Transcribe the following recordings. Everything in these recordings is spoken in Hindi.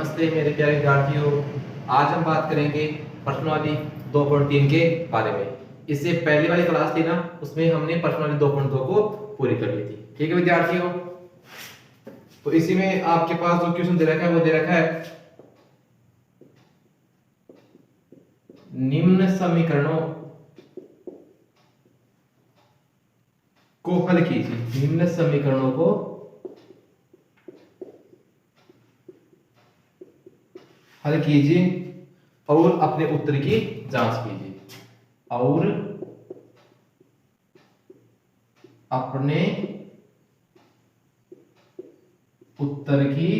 नमस्ते मेरे प्यारे विद्यार्थियों। आज हम बात करेंगे प्रश्नावली 2.3 के बारे में। इससे पहले वाली क्लास थी ना, उसमें हमने प्रश्नावली 2.2 को पूरी कर ली थी। ठीक है विद्यार्थियों, तो इसी में आपके पास जो क्वेश्चन दे रखा है वो दे रखा है निम्न समीकरणों को हल कीजिए। निम्न समीकरणों को हल कीजिए और अपने उत्तर की जांच कीजिए। और अपने उत्तर की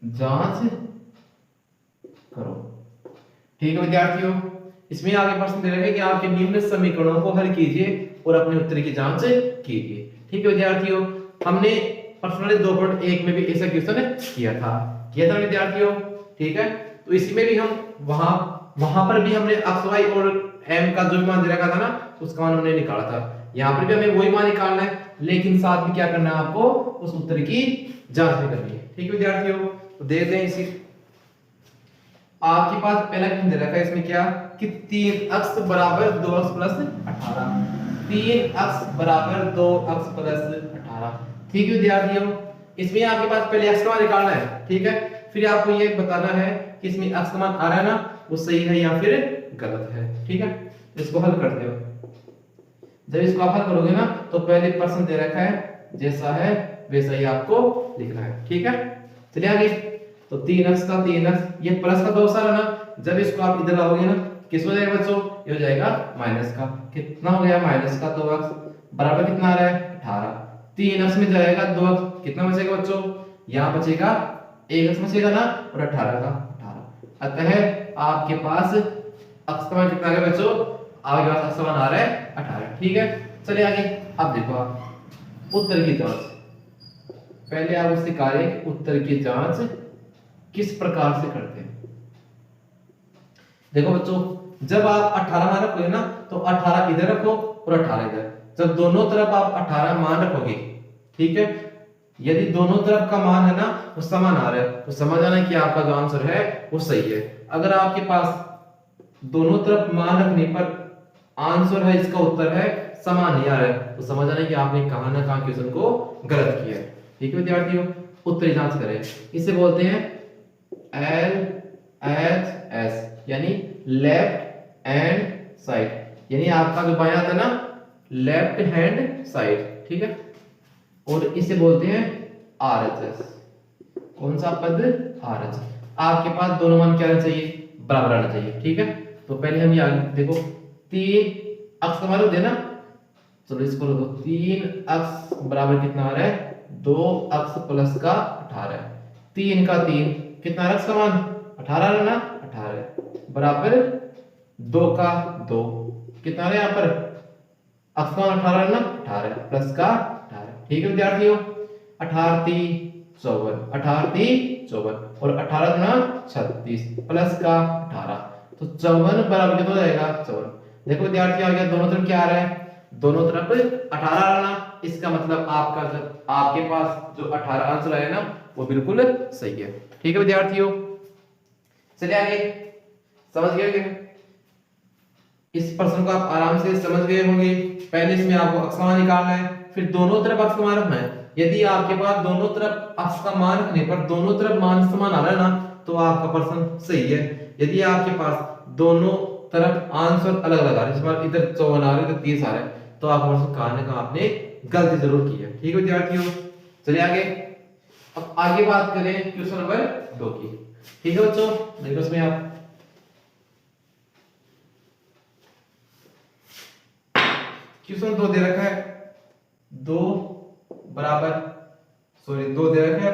जांच करो। ठीक है विद्यार्थियों, इसमें आगे प्रश्न दे रहे हैं कि आपके निम्न समीकरणों को हल कीजिए और अपने उत्तर की जांच कीजिए। ठीक है विद्यार्थियों, हमने प्रश्नावली 2.1 में भी ऐसा क्वेश्चन किया था विद्यार्थियों। ठीक है, तो इसी में भी हम वहां पर भी हमने x y और m का जो मान दे रखा था ना, उसका मान हमने निकाला था। यहाँ पर भी हमें वही मान निकालना है, लेकिन साथ में क्या करना है, आपको उस उत्तर की जांच भी करनी है। ठीक है विद्यार्थियों, तो देखते हैं इसी आपके पास पहला क्वेश्चन दे रखा है। इसमें क्या कि 3x बराबर 2x प्लस 18। 3x बराबर 2x प्लस 18। ठीक है विद्यार्थियों, इसमें आपके पास पहले x का मान निकालना है। ठीक है, फिर आपको ये बताना है कि इसमें x का मान आ रहा है ना, वो सही है या फिर गलत है। ठीक है, इसको हल करते हो। जब इसको आप हल करोगे ना, तो पहले प्रश्न दे रखा है जैसा है वैसा ही आपको लिखना है। ठीक है, चलिए आगे। तो 3x का 3x, ये प्लस का 2 सारा ना, जब इसको आप इधर लाओगे ना, किस हो जाएगा बच्चों, ये हो जाएगा माइनस का। कितना हो गया, माइनस का 2x बराबर कितना आ रहा है 18। 3x में जाएगा 2x, कितना बचेगा बच्चों, यहाँ बचेगा 1x बचेगा ना, और 18 का 18। अतः आपके पास x का मान कितना आ गया बच्चों, आपके पास x का मान आ रहा है 18। ठीक है, चलिए आगे। अब देखो आप उत्तर की जांच, पहले आप उससे कार्य उत्तर की जांच किस प्रकार से करते हैं। देखो बच्चों, जब आप 18 मान रखोगे ना, तो 18 इधर रखो और 18 इधर। जब दोनों तरफ आप 18 मान रखोगे, ठीक है, यदि दोनों तरफ का मान है ना वो समान आ रहा है, तो समझ आना कि आपका जो आंसर है वो सही है। अगर आपके पास दोनों तरफ मान रखने पर आंसर है, इसका उत्तर है समान नहीं आ रहा है, तो समझ आना कि आपने कहां ना कहां क्वेश्चन को गलत किया है। ठीक है विद्यार्थियों, उत्तर जांच करें। इसे बोलते हैं LHS, यानी लेफ्ट हैंड साइड, यानी आपका जो बायां था ना, लेफ्ट हैंड साइड। ठीक है, और इसे बोलते हैं RHS। कौन सा पद, RHS। आपके पास दोनों मान क्या रहना चाहिए, बराबर आना चाहिए। ठीक है, तो पहले हम ये देखो 3x का मान देना, चलो इसको लो। 3x बराबर कितना आ रहा है, 2x प्लस का 18। 3 का 3 कितना, x का मान 18 है ना, 18 बराबर 2 का 2 कितना है यहाँ पर, x का मान 18 है ना, 18 प्लस का 18। ठीक है विद्यार्थियों, 18 3 54, 18 3 54 और 18 गुना 36 प्लस का 18, तो 54 बराबर कितना हो जाएगा, 54। देखो विद्यार्थी आ गया, दोनों तरफ क्या आ रहा है, दोनों तरफ 18 आ रहा ना, इसका मतलब आपका जब आपके पास जो 18 आंसर आया ना, वो बिल्कुल सही है। ठीक है विद्यार्थियों, चलिए आगे। समझ गए क्या? इस प्रश्न को आप आराम से समझ गए होंगे। पहले इसमें आपको x का मान निकालना है, फिर दोनों तरफ x का मान रखना है। यदि आपके पास दोनों तरफ x का मान रखने पर दोनों तरफ मान समान आ रहा है ना, तो आपका प्रश्न सही है। यदि आपके पास दोनों तरफ आंसर अलग अलग आ रहे हैं, इधर 54 आ रहे हैं, इधर 30 आ रहे हैं, तो आपका प्रश्न कहां ना कहां आपने गलती जरूर की है। ठीक है विद्यार्थियों, चलिए आगे। अब आगे बात करें क्वेश्चन नंबर 2 की। ठीक है बच्चों, देखो इसमें आप क्वेश्चन 2 दे रखा है, 2 बराबर, सॉरी 2 दे रखा है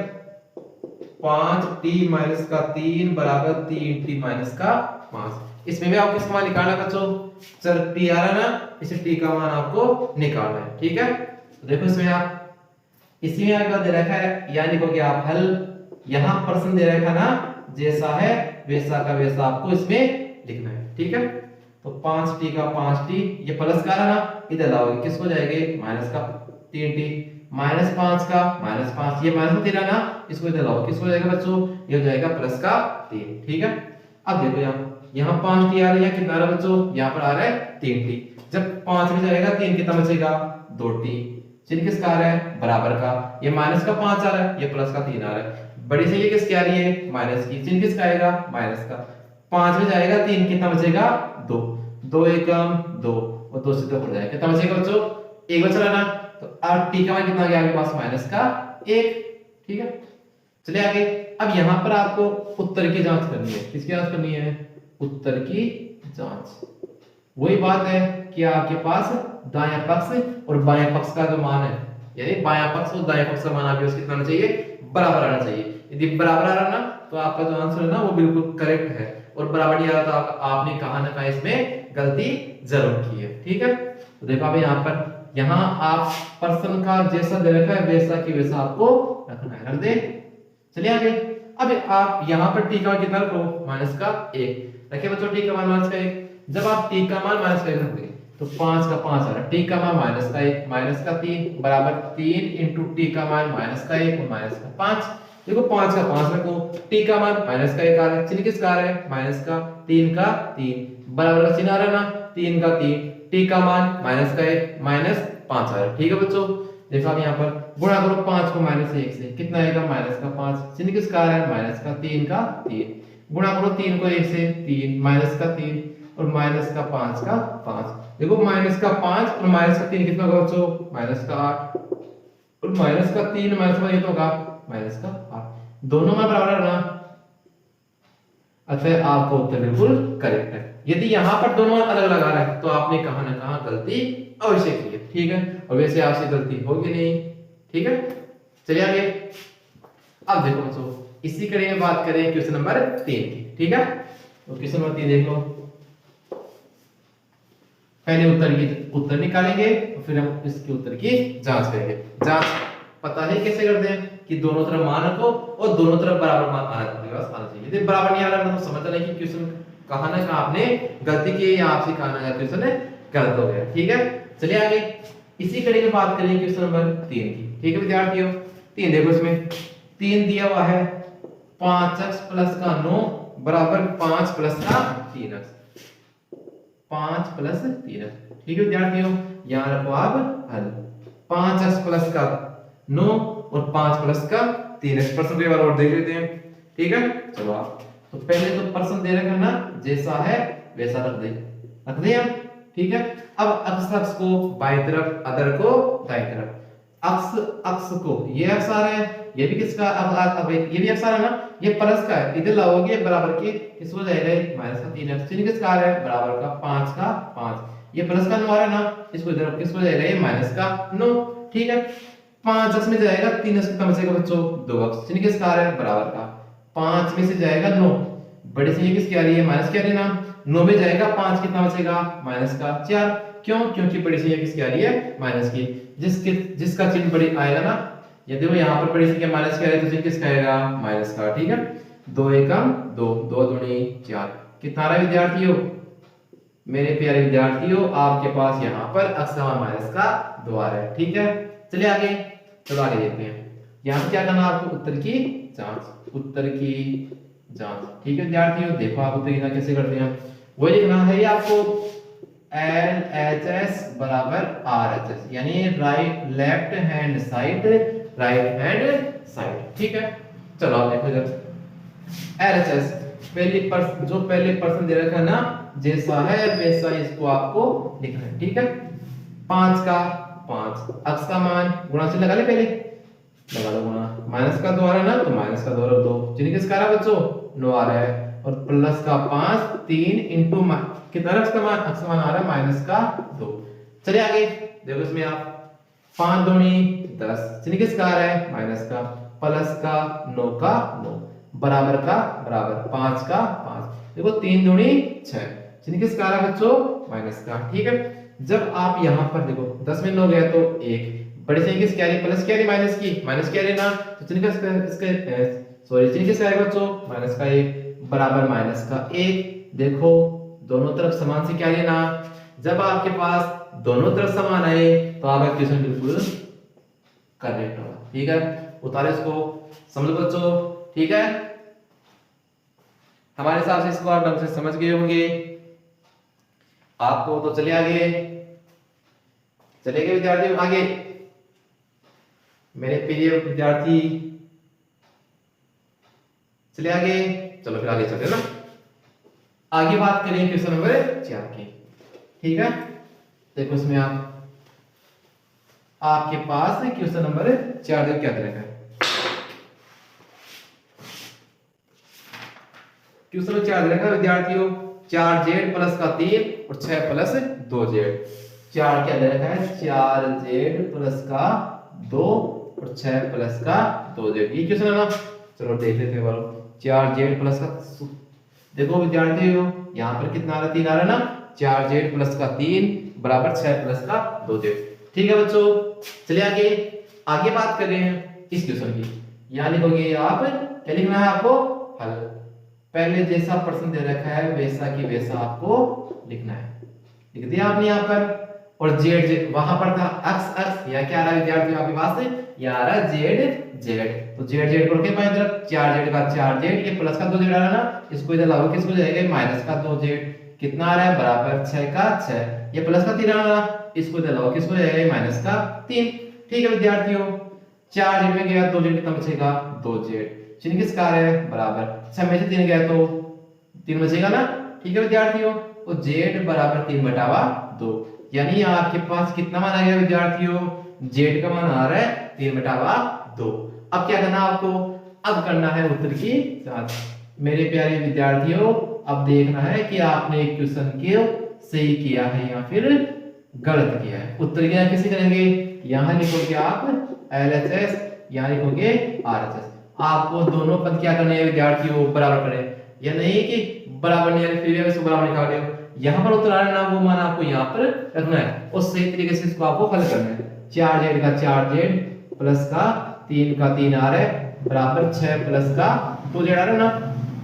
5t माइनस का 3 बराबर 3t माइनस का 5। इसमें भी आपको इसका मान निकालना है बच्चों। चल t आ रहा है ना, इसे t का मान आपको निकालना है। ठीक है, तो देखो इसमें आप इसी में क्या दे रखा है, यानी लिखोगे आप हल। यहां प्रश्न दे रखा ना, जैसा है वैसा का वैसा आपको इसमें लिखना है। ठीक है, तो 5t का 5t, ये प्लस का रहा ना, इधर लाओगे किसको जाएगा, माइनस का 3t -5 का -5, ये माइनस में 13 ना, इसको इधर लाओ, किसको जाएगा बच्चों, ये हो जाएगा प्लस का 3, ठीक है। अब देखो यहाँ 5t आ रहा है, यहाँ कितना आ रहा है बच्चों, यहाँ पर आ रहा है 3t। जब 5 में जाएगा 3 कितना बचेगा, 2t। चिन्ह किसका आ रहा है, बराबर का, ये माइनस का 5 आ रहा है, ये प्लस का 3 आ रहा है। बड़ी से ये किसकी आ रही है, माइनस की, चिन्ह किसका आएगा, माइनस का। 5 में जाएगा 3, कितना बचेगा, 2, 2 एकम 2 और 2 से 2 हो जाएगा, कितना बचेगा बच्चों, 1 बच रहा ना। तो अब t का मान कितना आ गया आपके पास, माइनस का 1, ठीक है। चलिए आगे, अब यहां पर आपको उत्तर की जांच करनी है, किसकी जांच करनी है, उत्तर की जांच। वही बात है कि आपके पास दायां पक्ष और बायां पक्ष का जो मान है, यानी बायां पक्ष और दायां पक्ष का मान आपके पास कितना आना चाहिए, बराबर आना चाहिए। यदि बराबर आ रहा ना तो आपका जो आंसर है ना वो बिल्कुल करेक्ट है, और बराबर नहीं आ रहा तो आपने कहा ना कहा इसमें गलती जरूर की है, ठीक है। तो देखो अब यहाँ पर, यहाँ आप पर्सन का जैसा दे रखा है वैसा की वैसा आपको रखना है, रख दे। चलिए आगे, अब आप यहाँ पर t का मान कितना रखो, माइनस का 1 रखिए बच्चों, t का मान माइनस का 1। जब आप t का मान माइनस का 1 रख दें तो 5 का 5 आ रहा है, t का मान माइनस का 1 माइनस का 3 बराबर 3 इंटू t का मान माइनस का 1 और माइनस का 5। देखो 5 का 5 रखो, t का मान माइनस का 1 आ रहा है, चिन्ह किसका आ रहा है, माइनस का, 3 का 3 बराबर का चिन्ह आ रहा है ना, 3 का 3, t का मान माइनस का 1 माइनस 5 आ रहा है, ठीक है बच्चों। देखो आप यहाँ पर गुणा करो 5 को -1 से, कितना आएगा, माइनस का 5, चिन्ह किसका आ रहा है, माइनस का, 3 का 3 गुणा करो 3 को 1 से, 3 माइनस का 3 और माइनस का 5 का 5। देखो माइनस का 5 और माइनस का 3 कितना होगा बच्चों, माइनस का 8 और माइनस का 3 माइनस का ये तो होगा माइनस का 8, दोनों में बराबर है ना। अतः आपका उत्तर बिल्कुल करेक्ट है। यदि यहाँ पर दोनों अलग लगा रहा है तो आपने कहां ना कहां गलती अवश्य की है, ठीक है। और वैसे आपसे गलती होगी नहीं, ठीक है। चलिए आगे, अब देखो बच्चों इसी कड़ी में बात करें क्वेश्चन नंबर 3 की, ठीक है। तो क्वेश्चन नंबर 3 देख लो, पहले उत्तर निकालेंगे फिर हम इसके उत्तर की जांच करेंगे। जांच पता है कैसे करते हैं कि दोनों तरफ मान रखो और दोनों तरफ बराबर मान आना चाहिए। यदि बराबर नहीं आ रहा तो समझ लें कि क्वेश्चन कहां ना कहां आपने गलती की है या आपसे कहां ना क्वेश्चन गलत हो गया, ठीक है। चलिए आगे, इसी कड़ी में बात करेंगे क्वेश्चन नंबर 3 की, ठीक है विद्यार्थियों। 3 देखो, इसमें 3 दिया हुआ है, 5x प्लस का 9 बराबर 5 प्लस का 3x, 5 प्लस 3x, ठीक है विद्यार्थियों। यहां रखो आप हल, 5x प्लस का 9 और 5 प्लस का 3x। प्रश्न को एक बार और देख लेते हैं, ठीक है। चलो आप तो पहले तो प्रश्न दे रखा ना जैसा है वैसा रख दे हम, ठीक है। अब अक्ष को बाईं तरफ, अदर को दाईं तरफ। अक्ष को ये अक्ष आ रहा है, ये भी किसका, अब ये भी अक्ष आ रहा है ना, ये प्लस का है, इधर लाओगे बराबर के किसको जाएगा, माइनस का 3x, चिन्ह किसका आ रहा है, बराबर का 5 का 5, ये प्लस का 9 आ रहा है ना, इसको इधर किसको जाएगा, ये माइनस का 9, ठीक है। 5x में जाएगा 3x, कितना बचेगा बच्चों, 2x, चिन्ह किसका आ रहा है, बराबर का। 5 में से जाएगा 9, बड़ी से ये किसकी आ रही है, माइनस की आ रही है ना, 9 में जाएगा 5, कितना बचेगा, माइनस का 4, क्यों, क्योंकि बड़ी से ये किसकी आ रही है, माइनस की। जिसका चिन्ह बड़ी आएगा ना, ये देखो यहाँ पर बड़ी से माइनस की आ रही है तो चिन्ह किसका आएगा, माइनस का, ठीक है। 2 एकम 2, 2 दूनी 4, कितना आ रहा है विद्यार्थियों, मेरे प्यारे विद्यार्थियों आपके पास यहाँ पर अक्ष का माइनस का 2 आ रहा है, ठीक है। चलिए आगे, चलो आगे देखते हैं। यहाँ क्या करना आपको, उत्तर की जांच, उत्तर की जांच, ठीक है विद्यार्थियों। देखो आप उत्तर की जांच कैसे करते हैं, वही लिखना है आपको, LHS बराबर RHS, यानी left hand side right hand side, ठीक है। चलो आप देखो इधर, LHS पहले पर्सन दे रखा है ना, जैसा है वैसा इसको आपको लिखना है, ठीक है। 5 का 5, अक्ष का मान गुणा से लगा ले, पहले लगा लो गुणा, माइनस का 2 आ रहा है ना तो माइनस का 2 और 2, चिन्ह किसका आ रहा है बच्चों, 9 आ रहा है, और प्लस का 5, 3 इंटू कितना अक्ष का मान, अक्ष का मान आ रहा है माइनस का 2। चलिए आगे देखो, इसमें आप 5 दूनी 10, चिन्ह किसका आ रहा है, माइनस का, प्लस का 9 का 9 बराबर का बराबर 5 का 5, देखो 3 दूनी 6, चिन्ह किसका आ रहा है बच्चों, माइनस का, ठीक है। जब आप यहाँ पर देखो 10 में 9 गया तो 1, बड़े से किसकी आ रही, प्लस की आ रही, माइनस की आ रही ना, तो चिन्ह चिन्ह किसका आएगा बच्चों, माइनस का 1 बराबर माइनस का 1। देखो दोनों तरफ समान से क्या लेना, जब आपके पास दोनों तरफ समान आए तो आपका क्वेश्चन बिल्कुल करेक्ट होगा। ठीक है, उतारे इसको, समझ लो बच्चों। ठीक है, हमारे हिसाब से इसको आप ढंग से समझ गए होंगे आपको। तो चलिए आगे, चलेंगे विद्यार्थी आगे। मेरे प्रिय विद्यार्थी चलिए आगे, चलो फिर आगे चलते हैं ना। आगे बात करें क्वेश्चन नंबर 4 की। ठीक है, देखो इसमें आपके पास क्वेश्चन नंबर 4 क्या दे रखा है। क्वेश्चन नंबर 4 दे रखा है विद्यार्थियों, 4z प्लस का 3 और 6 प्लस 2z। 4 क्या दे रखा है, 4z प्लस का 2 और 6 प्लस का 2z। ये क्वेश्चन है ना, चलो देख लेते हैं। 4z प्लस का, देखो विद्यार्थियों यहाँ पर कितना आ रहा है, 3 आ रहा है ना। 4z प्लस का 3 बराबर 6 प्लस का 2z। ठीक है बच्चों, चलिए आगे, आगे बात कर रहे हैं इस क्वेश्चन की। यहाँ लिखोगे आप, क्या लिखना है आपको, हल। पहले जैसा प्रश्न दे रखा है वैसा की वैसा आपको लिखना है, लिख दिया आपने यहाँ पर। और जेड वहां पर था अक्स अक्स, यहाँ क्या आ रहा है विद्यार्थियों आपके पास, यहाँ आ रहा है जेड जेड। तो जेड जेड को रखें बाएं तरफ, 4z का 4z, ये प्लस का 2z आ रहा है ना, इसको इधर लाओ, किसको जाएगा, माइनस का 2z। कितना आ रहा है, बराबर 6 का 6। ये प्लस का 3 आ रहा है, इसको इधर लाओ, किसको जाएगा, माइनस का 3। ठीक है विद्यार्थियों, 4z में गया 2z, कितना बचेगा, 2z। चिन्ह किसका है, बराबर 6 में से 3 गया तो 3 बचेगा ना। ठीक है विद्यार्थियों, तो z बराबर 3 बटावा 2, यानी आपके पास कितना मान आ गया विद्यार्थियों, z का मान आ रहा है 3 बटावा 2। अब क्या करना आपको, अब करना है उत्तर की जांच। मेरे प्यारे विद्यार्थियों, अब देखना है कि आपने क्वेश्चन को सही किया है या फिर गलत किया है। उत्तर क्या कैसे करेंगे, यहां लिखोगे आप LHS, यहां लिखोगे RHS। आपको दोनों पद क्या करने हैं विद्यार्थियों, बराबर करें, या नहीं कि बराबर नहीं है फिर इसको बराबर निकाल रहे हो। यहाँ पर उत्तर आ रहा है ना, वो मान आपको यहाँ पर रखना है और सही तरीके से इसको आपको हल करना है। 4z का 4z प्लस का 3 का 3 आ रहा है, बराबर 6 प्लस का 2z आ रहा है ना,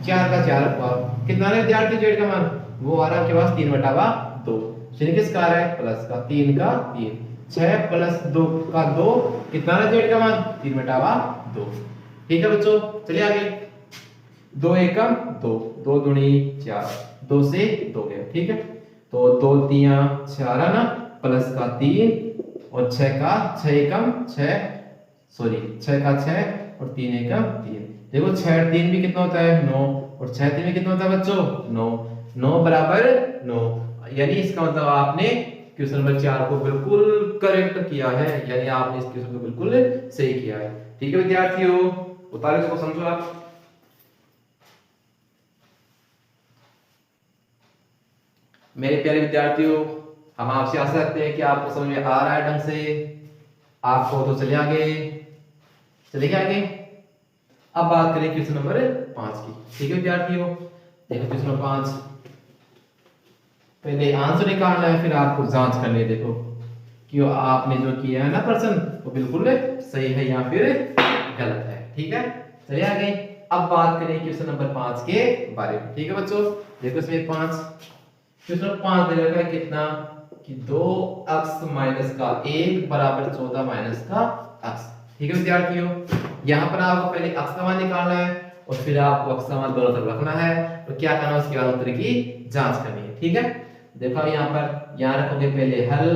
4 का 4 कितना आ रहा है विद्यार्थी, z का मान वो आ रहा है आपके पास 3 बटावा 2। चिन्ह किसका आ रहा है, प्लस का, 3 का 3, 6 प्लस 2 का 2, कितना आ रहा है z का मान, 3 बटावा 2। ठीक है बच्चों, चलिए आगे। 2 एकम 2, 2 दूनी 4, 2 से 2 गया। ठीक है, तो 2 तिया 4 ना, प्लस का 3 और 6 का 6 एकम 6, सॉरी 6 का 6 और 3 एकम 3। देखो 6 3 भी कितना होता है, 9, और 6 3 भी कितना होता है बच्चों, 9। 9 बराबर 9, यानी इसका मतलब आपने क्वेश्चन नंबर 4 को बिल्कुल करेक्ट किया है, यानी आपने इस क्वेश्चन को बिल्कुल सही किया है। ठीक है विद्यार्थियों, उतारे इसको, समझो आप। मेरे प्यारे विद्यार्थियों, हम आपसे आशा रखते हैं कि आपको समझ में आ रहा है ढंग से। आपको तो चलिए आगे, चलिए आगे। अब बात करें क्वेश्चन नंबर 5 की। ठीक है विद्यार्थियों, देखो क्वेश्चन नंबर 5, पहले आंसर निकालना है, फिर आपको जांच करनी है। देखो कि आपने जो किया है ना प्रश्न, वो बिल्कुल सही है या फिर गलत है। ठीक है, चलिए आगे। अब बात करें क्वेश्चन नंबर 5 के बारे में। ठीक है बच्चों, देखो इसमें 5 क्वेश्चन नंबर 5 दे रखा है कितना, कि 2x माइनस का 1 बराबर 14 माइनस का x। ठीक है विद्यार्थियों, यहाँ पर आपको पहले x का मान निकालना है और फिर आपको x का मान दोनों तरफ रखना है, तो क्या करना है उसके बाद उत्तर की जांच करनी है। ठीक है, देखो यहाँ पर, यहाँ रखोगे पहले हल,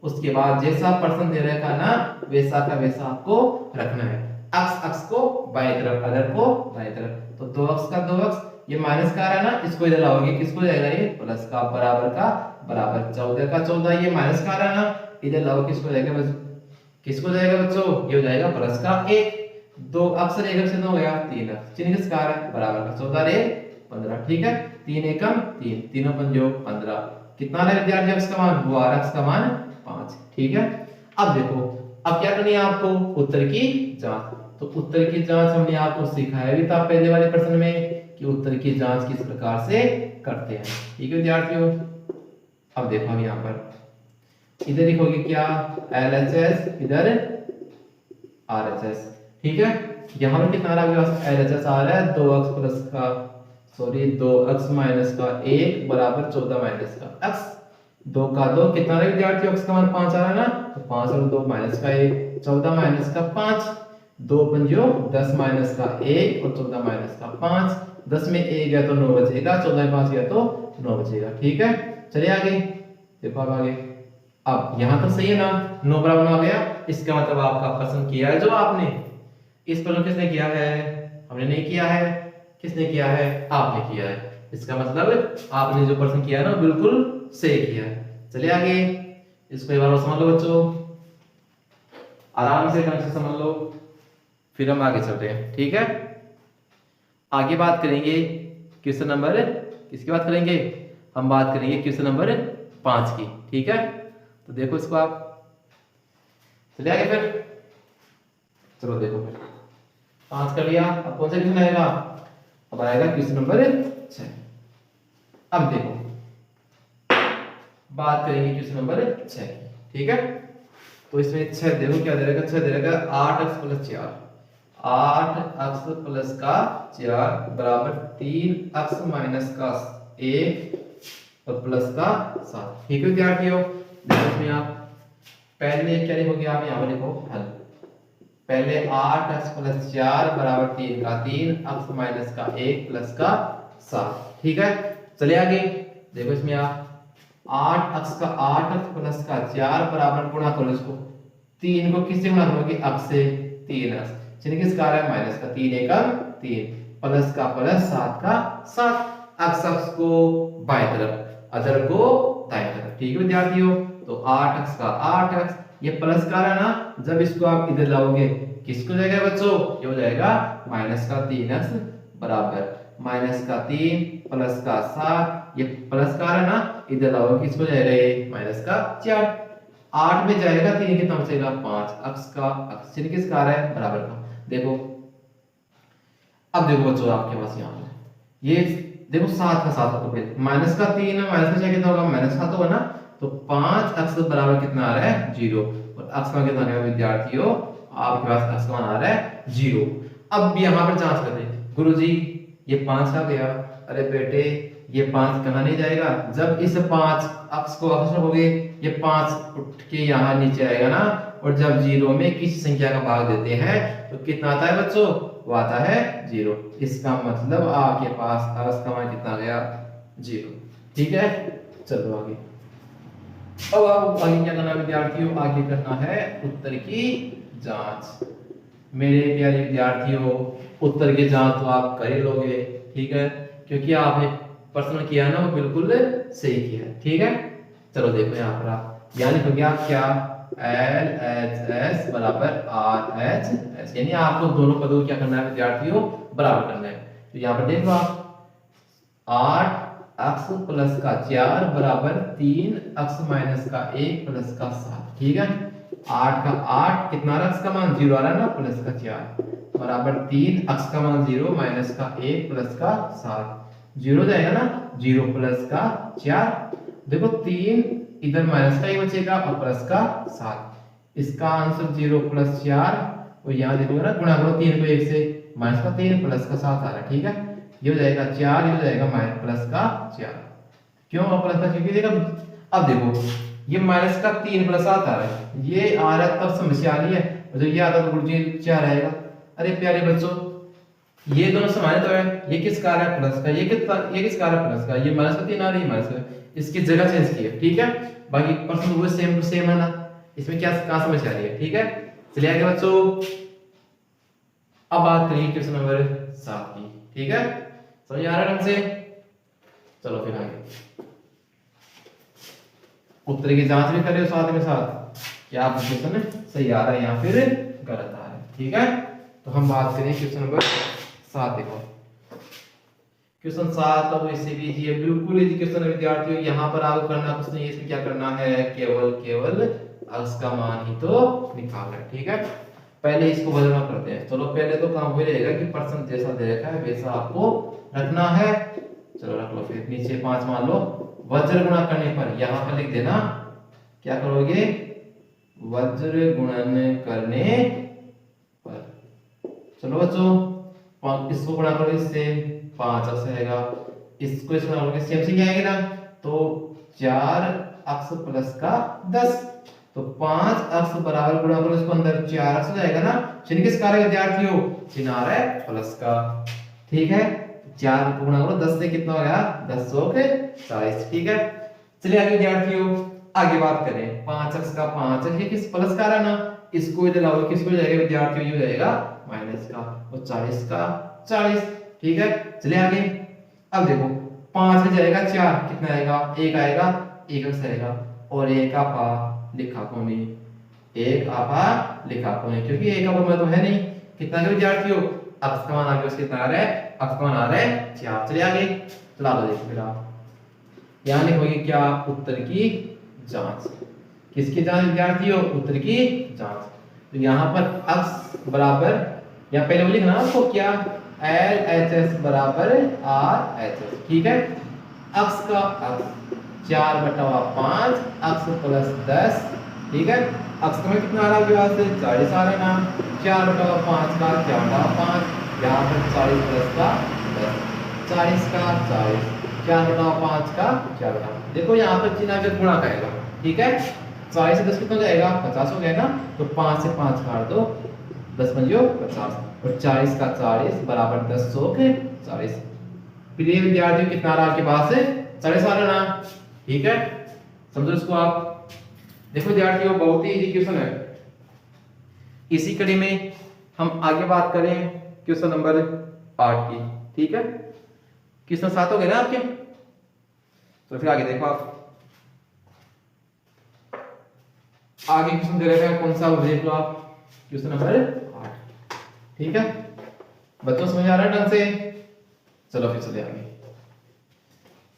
उसके बाद जैसा प्रश्न दे रखा ना वैसा का वैसा आपको रखना है। x को बाएं तरफ, अदर को दाएं तरफ, तो 2x का 2x, ये माइनस का आ रहा है ना, इसको इधर लाओगे, किसको जाएगा, ये प्लस का, बराबर का बराबर, 14 का 14, ये माइनस का आ रहा है ना, इधर लाओ, किसको जाएगा, बस किसको जाएगा बच्चों, ये हो जाएगा प्लस का 1। 2 अक्सर 1 से 9 हो गया 3, चिन्ह किसका आ रहा है, बराबर का, 14 रे 15। ठीक है, 3 एकम 3, तीनों पंजो 15, कितना है विद्यार्थी x का मान, वो आ रहा है x का मान 5। ठीक है, अब देखो, अब क्या करनी है आपको, उत्तर की जांच। तो उत्तर की जांच हमने आपको सिखाया भी था पहले वाले प्रश्न में, कि उत्तर की जांच किस प्रकार से करते हैं। ठीक है विद्यार्थियों, अब देखो हम यहाँ पर इधर लिखोगे क्या, LHS, इधर RHS। ठीक है, यहाँ पर कितना आ रहा है, LHS आ रहा है 2x प्लस का, सॉरी 2x माइनस का 1 बराबर 14 माइनस का x। 2 का 2 कितना रहा विद्यार्थियों, x का मान 5 आ रहा है ना, तो 5 और 2 माइनस का 1, 14 माइनस का 5, 2 पंजो 10 माइनस का 1 और 14 माइनस का 5, 10 में 1 गया तो 9 बचेगा, 14 में 5 गया तो 9 बचेगा। ठीक है, चलिए आगे देखो। अब आगे, अब यहाँ तो सही है ना, 9 बराबर 9 आ गया, इसका मतलब आपका प्रश्न किया है जो आपने, इस प्रश्न किसने किया है, हमने नहीं किया है, किसने किया है, आपने किया है। इसका मतलब आपने जो प्रश्न किया है ना बिल्कुल सही किया है। चलिए आगे, इसको एक बार और समझ लो बच्चों, आराम से ढंग से समझ लो, फिर हम आगे चलते हैं। ठीक है, आगे बात करेंगे क्वेश्चन नंबर, किसकी बात करेंगे, हम बात करेंगे क्वेश्चन नंबर 5 की। ठीक है, तो देखो इसको आप, चलिए आगे फिर, चलो देखो फिर 5 कर लिया। अब कौन सा क्वेश्चन आएगा, अब आएगा क्वेश्चन नंबर 6। अब देखो बात करेंगे क्वेश्चन नंबर 6 की। ठीक है, तो इसमें 6 देखो क्या दे रखा, 6 दे रखा 8x + 4, 8x + का 4 बराबर 3x - का 1 और प्लस का 7। ठीक है विद्यार्थियों, देखो इसमें आप पहले क्या लिखोगे, आप यहाँ पर लिखो हल। पहले 8x + 4 बराबर 3 का 3, x - का 1 प्लस का 7। ठीक है, चलिए आगे देखो, इसमें आप 8x + का 4 बराबर गुणा करो इसको, 3 को किससे गुणा करोगे, x से, 3x चिन्ह किसका आ रहा है माइनस का, 3 एकम 3 प्लस का प्लस 7 का 7, x को बाएं तरफ, अचर को दाएं तरफ। ठीक है विद्यार्थियों, तो 8x का 8x, ये प्लस का है ना, जब इसको आप इधर लाओगे किसको जाएगा बच्चों, ये हो जाएगा माइनस का 3x बराबर माइनस का 3 प्लस का 7, ये प्लस का है ना, इधर लाओगे किसको जाएगा, ये माइनस का 4, 8 में जाएगा 3 कितना बचेगा 5, x का x चिन्ह किसका आ रहा है बराबर का। देखो अब देखो बच्चों आपके पास यहाँ पर ये देखो 7 का 7 को माइनस का 3 है, माइनस का 6 कितना होगा, माइनस का तो है ना, तो 5x बराबर कितना आ रहा है 0, और x का कितना आ रहा है विद्यार्थियों, आपके पास x का मान आ रहा है 0। अब यहाँ पर जांच करते हैं, गुरुजी ये 5 का गया, अरे बेटे ये 5 कहाँ नहीं जाएगा, जब इस 5 x को x रखोगे ये 5 उठ के यहाँ नीचे आएगा ना, और जब 0 में किसी संख्या का भाग देते हैं तो कितना आता है बच्चों, वो आता है 0। इसका मतलब आपके पास x का मान कितना गया 0। ठीक है, चलो आगे। अब आप आगे क्या करना है विद्यार्थियों, आगे करना है उत्तर की जांच। मेरे प्यारे विद्यार्थियों, उत्तर की जांच तो आप कर ही लोगे, ठीक है, क्योंकि आपने प्रश्न किया है ना वो बिल्कुल सही किया है। ठीक है, चलो देखो यहाँ पर आप यहाँ लिखोगे आप क्या, LHS बराबर RHS, यानी आपको दोनों पदों को क्या करना है विद्यार्थियों, बराबर करना है। तो यहाँ पर देखो आप 8x + का 4 बराबर 3x - का 1 प्लस का 7। ठीक है, 8 का 8 कितना आ रहा है, x का मान 0 आ रहा है ना, प्लस का 4 बराबर 3 x का मान 0 माइनस का 1 प्लस का 7, 0 जाएगा ना, 0 प्लस का 4, देखो 3 इधर माइनस का 1 बचेगा और प्लस का 7, इसका आंसर 0 + 4, और यहाँ देखोगे ना गुणा करो 3 को 1 से, माइनस का 3 प्लस का 7 आ रहा है। ठीक है, ये हो जाएगा 4, ये हो जाएगा माइनस प्लस का 4, क्यों प्लस का, क्योंकि देखो अब देखो ये माइनस का 3 प्लस 7 आ रहा है, ये आ रहा है तब समस्या आ रही है, और जब ये आता तो गुरुजी 4 आएगा। अरे प्यारे बच्चों ये दोनों समान तो है, ये किसका आ रहा है प्लस का, ये किसका आ रहा है प्लस का, ये माइनस का 3 आ रही है माइनस का, इसकी जगह चेंज की है। ठीक है, बाकी प्रश्न वो सेम टू सेम है ना, इसमें क्या कहां समस्या आ रही है। ठीक है, चलिए आगे बच्चों, अब बात करेंगे क्वेश्चन नंबर 7 की। ठीक है, समझ आ रहा है ढंग से, चलो फिर आगे उत्तर की जांच भी करिए साथ में साथ, क्या आप क्वेश्चन सही आ रहा है या फिर गलत आ रहा है। ठीक है, तो हम बात करें क्वेश्चन नंबर 7। देखो क्वेश्चन 7 अब इससे भी इजी है, बिल्कुल इजी क्वेश्चन है विद्यार्थियों, यहाँ पर आपको करना कुछ नहीं है, इसमें क्या करना है, केवल x का मान ही तो निकालना है। ठीक है, पहले इसको बदलना करते हैं। चलो पहले तो काम वही रहेगा कि परसेंट जैसा दे रखा है वैसा आपको रखना है। चलो रख लो, फिर नीचे 5 मान लो, वज्र गुणा करने पर यहाँ पर लिख देना, क्या करोगे, वज्र गुणन करने पर। चलो बच्चों इसको गुणा करो इससे, 5 से आएगा, इसको इसमें गुणा करोगे सेम से क्या आएगी ना, तो 4 अक्स प्लस का 10, तो 5 अक्स बराबर गुणा करो इसको अंदर 4 अक्स हो जाएगा ना। चिन्ह किस का विद्यार्थियों, चिन्ह आ रहा है प्लस का। ठीक है, 4 को गुणा करो 10 से, कितना हो गया 10 के 40। ठीक है, चलिए आगे विद्यार्थियों आगे बात करें। 5 अक्स का 5 ये किस प्लस का रहा ना, इसको इधर लाओ, किसको जाएगा विद्यार्थियों, ये हो जाएगा माइनस का, और 40 का 40। ठीक है, चलिए आगे। अब देखो 5 में जाएगा 4, कितना आएगा 1 आएगा, 1 अक्स आएगा, और 1 आपा लिखा को नहीं, 1 आपा लिखा को नहीं, क्योंकि 1 आपा में तो है नहीं। कितना है विद्यार्थियों, अक्स का मान आ गया, उसके कितना आ रहा है, अक्स का मान आ रहा है 4। चलिए आगे चला दो, देखो फिर आप यहां लिखोगे क्या, उत्तर की जांच। किसकी जांच विद्यार्थियों, उत्तर की जांच। तो यहाँ पर अक्स बराबर, या पहले वो लिखना आपको क्या, LHS बराबर RHS। ठीक है, अक्स का अक्स 4/5 अक्स प्लस 10। ठीक है, अक्स का कितना आ रहा है आपके पास, 40 आ रहा है ना, 4/5 का 4/5, यहाँ पर 40 प्लस का 10, 40 का 40, 4/5 का 4। देखो यहाँ पर चिन्ह के गुणा करेगा। ठीक है, 40 से 10 कितना हो जाएगा, 50 हो गया ना, तो 5 से 5 काट दो, 10 पंजो 50, और 40 का 40 बराबर 10 के 40। प्रिय विद्यार्थियों कितना आ रहा आपके पास है, 40 आ रहा ना। ठीक है, समझो इसको आप। देखो विद्यार्थियों बहुत ही इजी क्वेश्चन है। इसी कड़ी में हम आगे बात करें क्वेश्चन नंबर 8 की। ठीक है, क्वेश्चन 7 हो गए ना आपके, तो फिर आगे देखो आप, आगे क्वेश्चन दे रहे हैं कौन सा, वो देख लो आप, क्वेश्चन नंबर 8। ठीक है, बच्चों समझ आ रहा है ढंग से, चलो फिर चले आगे।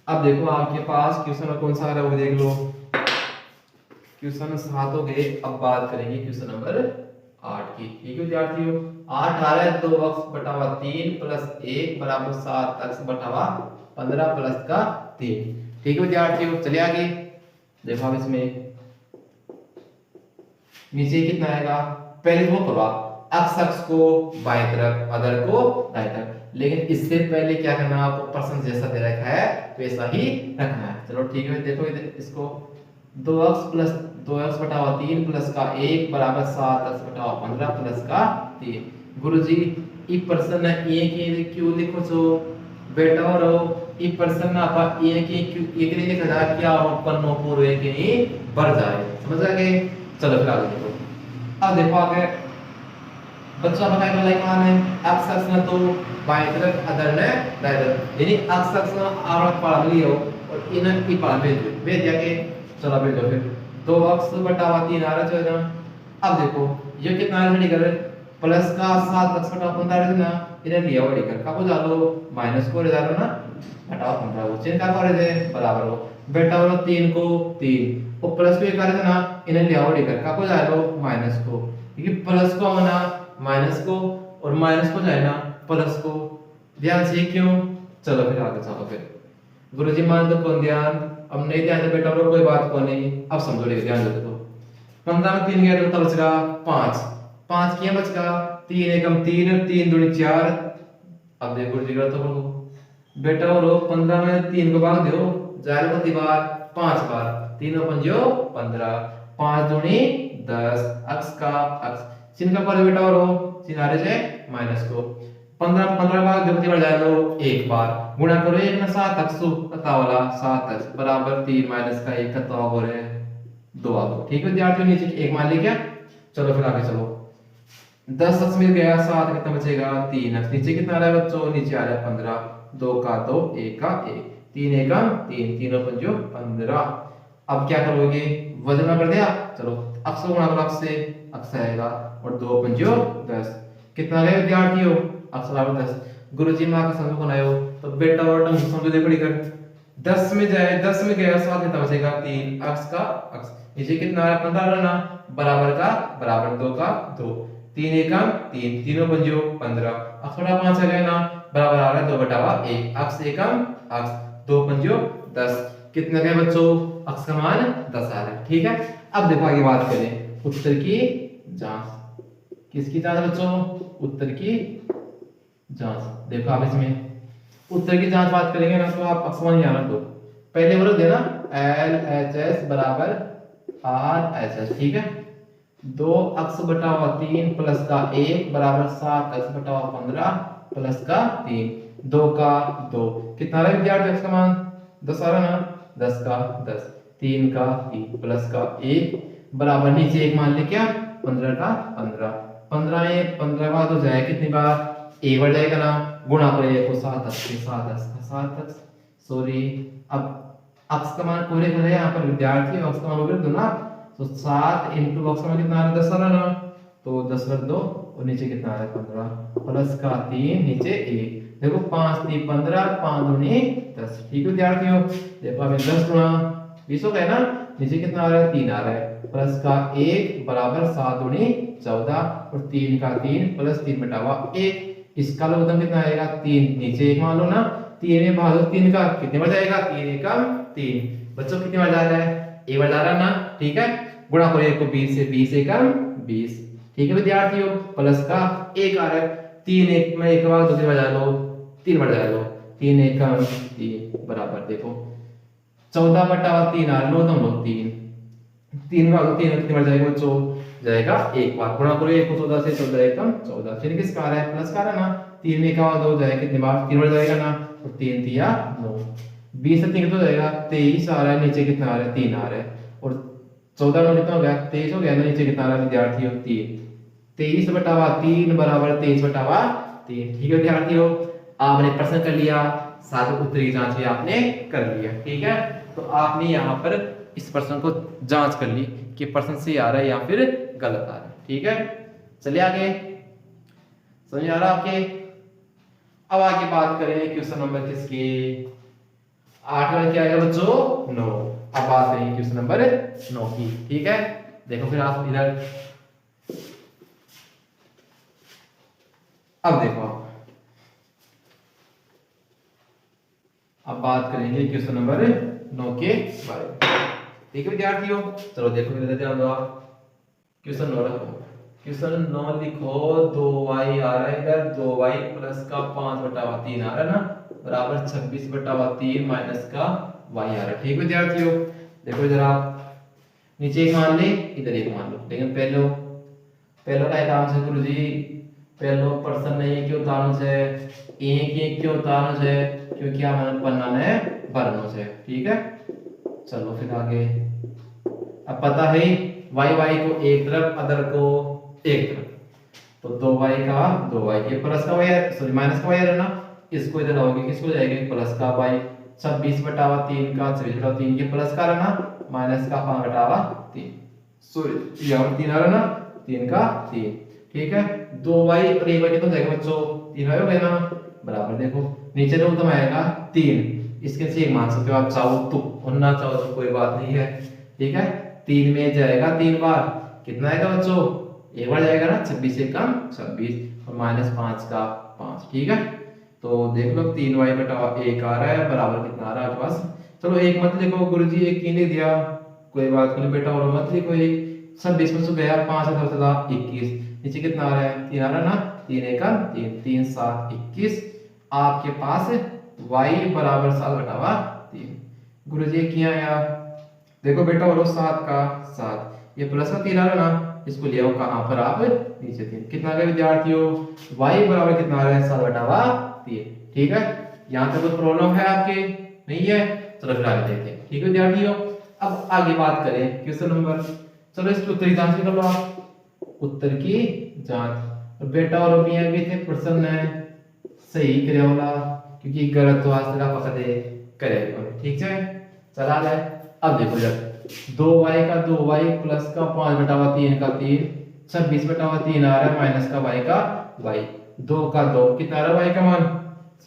अब देखो आपके पास क्वेश्चन कौन सा आ रहा है वो देख लो, क्वेश्चन 7 हो गए। अब बात करेंगे क्वेश्चन नंबर 8 की। ठीक है विद्यार्थियों, 8 आ रहा है 2x/3 प्लस 1 बराबर 7x/15 प्लस का 3। ठीक है विद्यार्थियों, चलिए आगे देखो आप, इसमें नीचे कितना आएगा, पहले वो करो आप, अक्स को बाएं तरफ, अदर को दाएं तरफ, लेकिन इससे पहले क्या करना है आपको, पर्सन जैसा दे रखा है वैसा ही रखना है। चलो ठीक है, देखो इसको 2x/3 प्लस का 1 बराबर 7x/15 प्लस का 3। गुरुजी ई पर्सन है ए के क्यों लिखो छो बेटा, और ई पर्सन ना आपा ए के क्यों एक ने लिखा जा क्या हो, पन्नो पूरे के ही भर जाए, समझ आ गए। चलो फिर आगे देखो। अब देखो आगे बच्चों का क्या लाइन मान है, एक्स अक्ष में तो बाएं तरफ, अदर ने दाएं तरफ, यानी एक्स अक्ष में आरोह पढ़ लियो और इन ई पढ़ भेज दिया के। चलो भेजो फिर 2x/3 आ रहा है ना। अब देखो ये कितना आ रहा है, प्लस का 7x/15 है ना, इधर लिया हुआ लेकर का को डालो, माइनस को ले डालो ना, हटाओ 15 वो चिन्ह का करे दे बराबर हो, बेटा वाला 3 को 3 और प्लस को करे ना, इन्हें लिया हुआ लेकर का को डालो माइनस को, क्योंकि प्लस को होना माइनस को और माइनस को जाए ना प्लस को, ध्यान से क्यों। चलो फिर आगे चलो फिर, गुरुजी मान दो कौन ध्यान, अब नहीं ध्यान से बेटा और कोई बात को नहीं, अब समझो लेके ध्यान दे दो। 15 में 3 गया तो बचेगा 5, 5 किया बचेगा 3 एकम 3, 3 दूनी 4। अब देखो गुरुजी का तो बेटा और 15 में 3 को भाग दो, जाए को दीवार 5 बार, 3 और 5 15, 5 दूनी 10, अक्स का अक्स चिन्ह का पर बेटा और चिन्ह आ रहे से माइनस को, 15 भाग दो दीवार जाए लो एक बार, गुणा करो 1 ना 7 अक्स पता वाला 7 अक्स बराबर 3 माइनस का 1 का हो रहे 2 आ गो। ठीक है विद्यार्थियों, नीचे 1 मान लिया। चलो फिर आगे चलो, 10 अक्स मिल गया, 7 कितना बचेगा 3 अक्स, नीचे कितना आ रहा है बच्चों, नीचे आ रहा है 15, 2 का 2 1 का 1, 3 1 3, 3 और 5 15। अब क्या करोगे, वजन में कर दिया, चलो अक्स को गुणा करो, अक्स से अक्स आएगा और 2 5 10, कितना गया विद्यार्थियों, अक्स बराबर 10। गुरुजी मां का समझ बनायो तो बेटा और टर्म समझो देखो लिखकर 10 में जाए, 10 में गया 7 कितना बचेगा 3 अक्स का अक्स, नीचे कितना है 15 रहना, बराबर का बराबर 2 का 2, 3 1 3, 3 और 5 15, अक्स बटा 5 आ गया ना, बराबर आ रहा है 2/1, अक्स 1 अक्स 2 5 10, कितना गया बच्चों, अक्स का मान 10 आ रहा है। ठीक है, अब देखो आगे बात करें उत्तर की जांच। किसकी जांच बच्चों, उत्तर की जांच। देखो आप इसमें उत्तर की जांच बात करेंगे ना, तो आप अक्स मान यहाँ रख दो, पहले वो रख देना LHS बराबर RHS, ठीक है। 2x/3 प्लस का 1 बराबर 7x/15 प्लस का 3, 2 का 2 कितना रहा विद्यार्थी, x का मान 10 आ रहा ना, 10 का 10, 3 का 3 प्लस का 1 बराबर नीचे एक मान ले क्या 15 का 15, 15 में 15 बार हो जाए कितनी बार, एक बार जाएगा ना, गुणा करेंगे तो 7x सॉरी, अब x का मान पूरे करें यहाँ पर विद्यार्थी, x का मान हो गया ना, तो 7 इंटू x का मान कितना आ रहा है 10 आ रहा ना, तो 10 रख दो और नीचे कितना आ रहा है 15 प्लस का 3 नीचे 1, देखो 5 3 15, 5 दूनी 10, ठीक है विद्यार्थियों। देखो हमें 10 गुणा 20 हो गया ना, नीचे कितना आ रहा है 3 आ रहा है, प्लस का 1 बराबर 7 दूनी 14 और 3 का 3 प्लस 3 बटावा 1, इसका लघुत्तम कितना आएगा 3, नीचे एक मान लो ना, 3 में भाग दो 3 का कितने बार जाएगा 3 एकम 3, बच्चों कितने बार जा रहा है एक बार जा रहा है ना, ठीक है। गुणा करो 1 को 20 से, 20 एकम 20, ठीक है विद्यार्थियों, प्लस का 1 आ रहा है, 3 एक में एक बार दूसरी बार जा लो 3 बार जा लो, 3 एकम 3 बराबर देखो 14/3 आ रहा है, लो तुम लो 3 भाग 3 कितनी बार जाएगा बच्चों, जाएगा एक बार, गुणा करो 1 को 14 से, 14 एकम 14, फिर किसका आ रहा है प्लस का आ रहा है ना, 3 में का 2 जाएगा कितनी बार 3 बार जाएगा ना, और 3 3 9, 20 से 3 तो जाएगा 23 आ रहा है, नीचे कितना आ रहा है 3 आ रहा है, और 14 में कितना हो गया 23 हो गया ना, नीचे कितना आ रहा है विद्यार्थियों 3, 23/3 बराबर 23/3, ठीक है विद्यार्थियों। आपने प्रश्न कर लिया, साथ में उत्तरी जांच भी आपने कर लिया, ठीक है। तो आपने यहाँ पर इस प्रश्न को जांच कर ली कि प्रश्न सही आ रहा है या फिर गलत आ रहा है, ठीक है। चलिए आगे, समझ आ रहा आपके। अब आगे बात करें क्वेश्चन नंबर किसकी, 8 में क्या आएगा बच्चों 9। अब बात करेंगे क्वेश्चन नंबर 9 की, ठीक है। देखो फिर आप इधर, अब देखो अब बात करेंगे क्वेश्चन नंबर 9 के बारे में, ठीक है विद्यार्थियों। चलो देखो मेरे ध्यान दो, क्वेश्चन 9 रखो, क्वेश्चन 9 लिखो, 2y आ रहा है इधर, 2y प्लस का 5/3 आ रहा है ना, बराबर 26/3 माइनस का y आ रहा है, ठीक विद्यार्थियों। देखो इधर आप नीचे एक मान ले, इधर एक मान लो, लेकिन पहले का काम से गुरुजी पहले प्रश्न नहीं क्यों तानु से एक क्यों तानु से, क्योंकि हमारे पन्ना ने भरनो से, ठीक है। चलो फिर आगे, अब पता है y को एक तरफ, अदर को एक तरफ, तो 2y का 2y, ये प्लस का y है, सॉरी माइनस का y है ना, इसको इधर लाओगे किसको जाएगा प्लस का y, 26/3 का 26/3 ये प्लस का रहना, माइनस का 5/3, सॉरी यहाँ 3 आ रहा ना, 3 का 3, ठीक है। 2y और 1y कितना जाएगा बच्चों 3y हो गया ना, बराबर देखो नीचे जो उत्तम आएगा 3, इसके से एक मान सकते हो आप चाहो तो, और ना चाहो तो कोई बात नहीं है, ठीक है। 3 में जाएगा 3 बार, कितना आएगा बच्चों एक बार जाएगा ना, 26 से कम 26 और माइनस 5 का 5, ठीक है। तो देख लो 3y/1 आ रहा है, बराबर कितना आ रहा है आपके पास। चलो एक मत लिखो गुरुजी, एक की नहीं दिया कोई बात नहीं बेटा, और मत लिखो एक, 26 में से गया 5 और 21, नीचे कितना आ रहा है 3 आ रहा है ना, 3 1 3, 3 7 21, आपके पास y बराबर 7/3। गुरुजी किया यार, देखो बेटा और 7 का 7, ये प्लस का 3 आ रहा है ना, इसको ले आओ कहां पर आप नीचे 3, कितना आ गया विद्यार्थियों y बराबर कितना आ रहा है 7/3, ठीक है। यहां तक कोई प्रॉब्लम है आपके नहीं है, चलो फिर आगे देखते हैं, ठीक है विद्यार्थियों। अब आगे बात करें क्वेश्चन नंबर, चलो इसकी उत्तरी जांच कर लो आप, उत्तर की जांच, और बेटा और भी थे प्रश्न है सही करे वाला, क्योंकि गलत तो आज तक आप पकड़े करे, ठीक है। चला है, अब देखो जब 2y का 2y प्लस का 5/3 का 3, 26/3 आ रहा है, माइनस का y का y, 2 का 2 कितना आ रहा है y का मान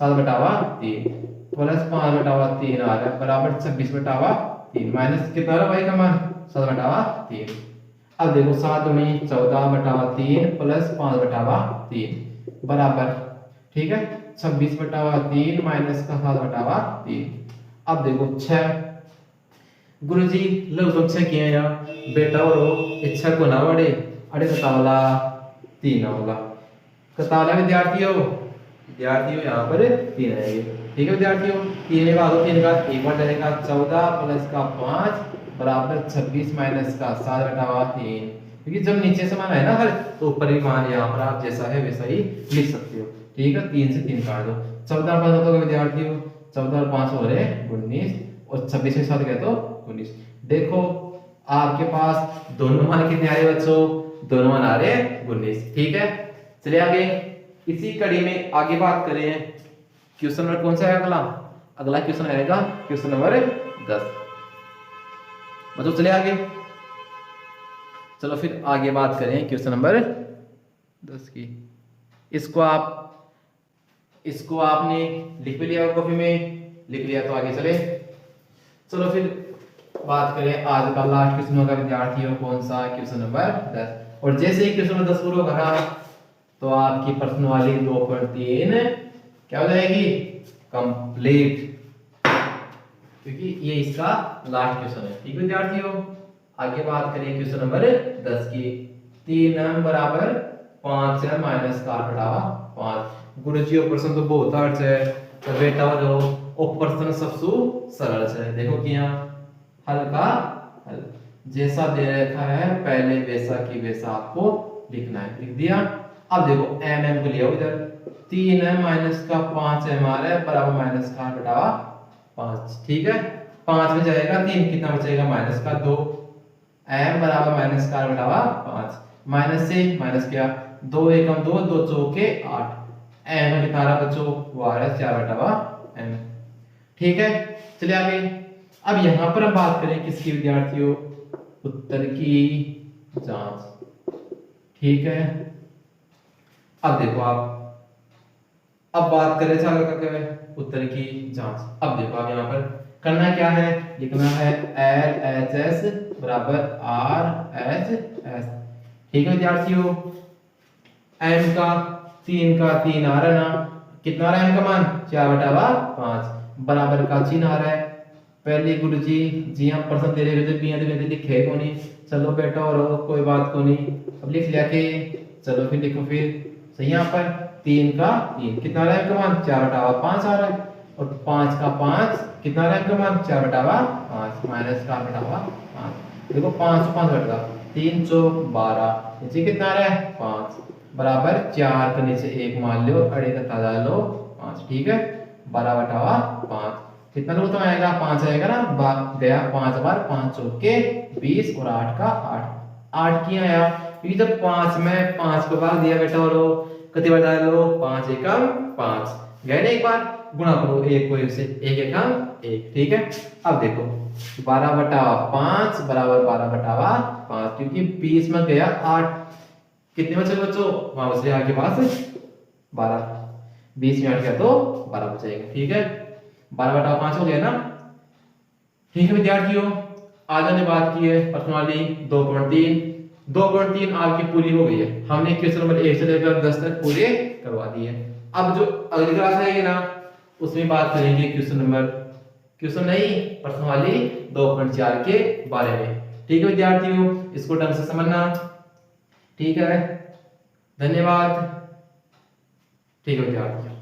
7/3 प्लस 5/3 आ रहा है, बराबर 26/3 माइनस कितना आ रहा है y का मान 7/3। अब देखो 7 में 14/3 प्लस 5/3 बराबर, ठीक है, 26/3 माइनस का 7/3। अब देखो 6, गुरुजी लगभग 6 किया या बेटा और इच्छा को ना बड़े अड़े कतावला 3 वाला कतावला विद्यार्थियों विद्यार्थियों यहाँ पर 3 आएंगे। ठीक है विद्यार्थियों, 3 का 2 3 का एक बार जाएगा 14 प्लस का 5 बराबर 26 माइनस का 7 घटा हुआ 3, क्योंकि जब नीचे से मान है ना हर, तो ऊपर भी मान यहाँ पर आप जैसा है वैसा ही लिख सकते हो। ठीक है, 3 से 3 काट दो, 14 5 होगा विद्यार्थियों, 14 और 5 हो रहे 19 और 26 के साथ गए तो 19। देखो आपके पास दोनों मान कितने आ रहे बच्चों, दोनों मान आ रहे 19। ठीक है, चलिए आगे इसी कड़ी में आगे बात करें। क्वेश्चन नंबर कौन सा है अगला, अगला क्वेश्चन आएगा क्वेश्चन नंबर 10। बच्चों चलिए आगे, चलो फिर आगे बात करें क्वेश्चन नंबर 10 की। इसको आपने लिख भी लिया कॉपी में, लिख लिया तो आगे चले। चलो फिर बात करें आज का लास्ट क्वेश्चन होगा विद्यार्थियों, कौन सा, क्वेश्चन नंबर 10। और जैसे ही क्वेश्चन नंबर 10 पूरा होगा तो आपकी प्रश्न वाली 2.3 क्या हो जाएगी, कंप्लीट, क्योंकि ये इसका लास्ट क्वेश्चन है। ठीक है विद्यार्थियों, आगे बात करें क्वेश्चन नंबर 10 की। 3m बराबर 5m माइनस का 8/5। गुरुजी ऑपरेशन तो बहुत अर्थ है, तो बेटा जो ऑपरेशन सबसे सरल है। देखो कि यहाँ हल का हल जैसा दे रखा है पहले वैसा की वैसा आपको लिखना है, लिख दिया। अब देखो m m को लिया उधर, 3m माइनस का 5m आ रहा है बराबर माइनस का 8/5। ठीक है, 5 में जाएगा 3, कितना बचेगा माइनस का 2, m बराबर माइनस का 8/5। माइनस से माइनस किया, 2 एकम 2, 2 चौके 8, m कितना आ रहा बच्चों, वो आ रहा है 4/m। ठीक है, चलिए आगे। अब यहां पर हम बात करें किसकी विद्यार्थियों, उत्तर की जांच। ठीक है, अब देखो आप, अब बात करें उत्तर की जांच। अब देखो आप यहाँ पर करना क्या है, लिखना है LHS बराबर RHS। ठीक है विद्यार्थियों, m का 3 आ रहा है ना, कितना आ रहा है m का मान 4/5, बराबर का चिन्ह आ रहा है। पहले गुरुजी जी हम प्रश्न दे रहे थे बिया दे लिखे को नहीं, चलो बेटा और कोई बात को नहीं, अब लिख लिया के, चलो फिर लिखो फिर सही। यहाँ पर 3 कितना आ रहा है मान 4/5 आ रहा है, और 5 का 5 कितना आ रहा है मान 4/5 माइनस का 8/5। देखो 5 5 घटा 3 चौक 12, नीचे कितना आ रहा है 5 बराबर 4 के नीचे 1 मान लो, अड़े का ताजा लो 5। ठीक है, 12/5 कितना लोग तो आएगा 5 आएगा ना, गया 5 बार 5 चौके 20 और 8 का 8 की आया, क्योंकि जब 5 में 5 को भाग दिया बेटा और कितनी बार डाल लो, 5 एकम 5 गए ना, एक बार गुणा करो 1 को 1 से, 1 एकम 1। ठीक है, अब देखो 12/5 बराबर 12/5, क्योंकि 20 में गया 8, कितने बचे बच्चों, वहां बचे आपके पास 12, 20 में 8 गया तो 12 बचेगा। ठीक है, 12/5 हो गया ना। ठीक है विद्यार्थियों, आज हमने बात की है प्रश्न वाली 2.3 आपकी पूरी हो गई है। हमने क्वेश्चन नंबर 1 से लेकर 10 तक पूरे करवा दिए। अब जो अगली क्लास आएगी ना, उसमें बात करेंगे क्वेश्चन नहीं प्रश्न वाली 2.4 के बारे में। ठीक है विद्यार्थियों, इसको ढंग से समझना। ठीक है, धन्यवाद। ठीक है विद्यार्थियों।